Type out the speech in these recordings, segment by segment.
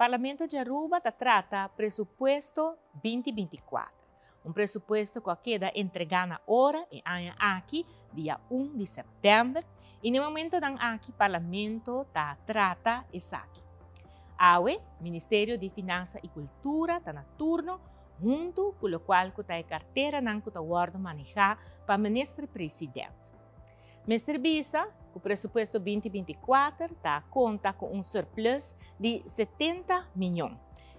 Parlamento de Aruba trata presupuesto 2024. Um presupuesto que queda entregado ora e aqui, dia 1 de setembro, e no momento dan aqui Parlamento trata esse aqui. Awe, Ministério de Finanças e Cultura está na turno, junto com o qual a carteira não está guarda manejar para o ministro-presidente. Mr. Bisa, o presupuesto 2024 conta com um surplus de 70 milhões.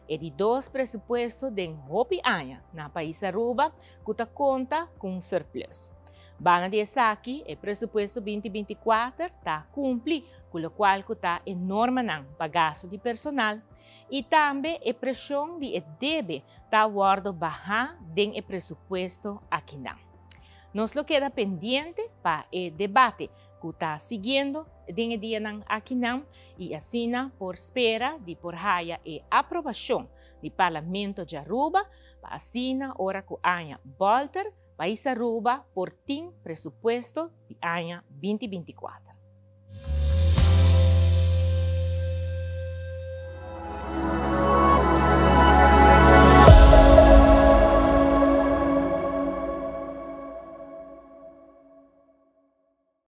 E de dois pressupostos de Hopi Anya, na país Aruba, que conta com um surplus. Banga de aqui, o presupuesto 2024 cumpre com o qual está enorme bagaço de personal e também a pressão de deve guarda baixar do presupuesto aqui não. Nos lo queda pendiente para o debate que está seguindo no dia aqui não e assim por espera de por haia e aprovação do Parlamento de Aruba para assim hora que há volta país Aruba por tim presupuesto de ano 2024.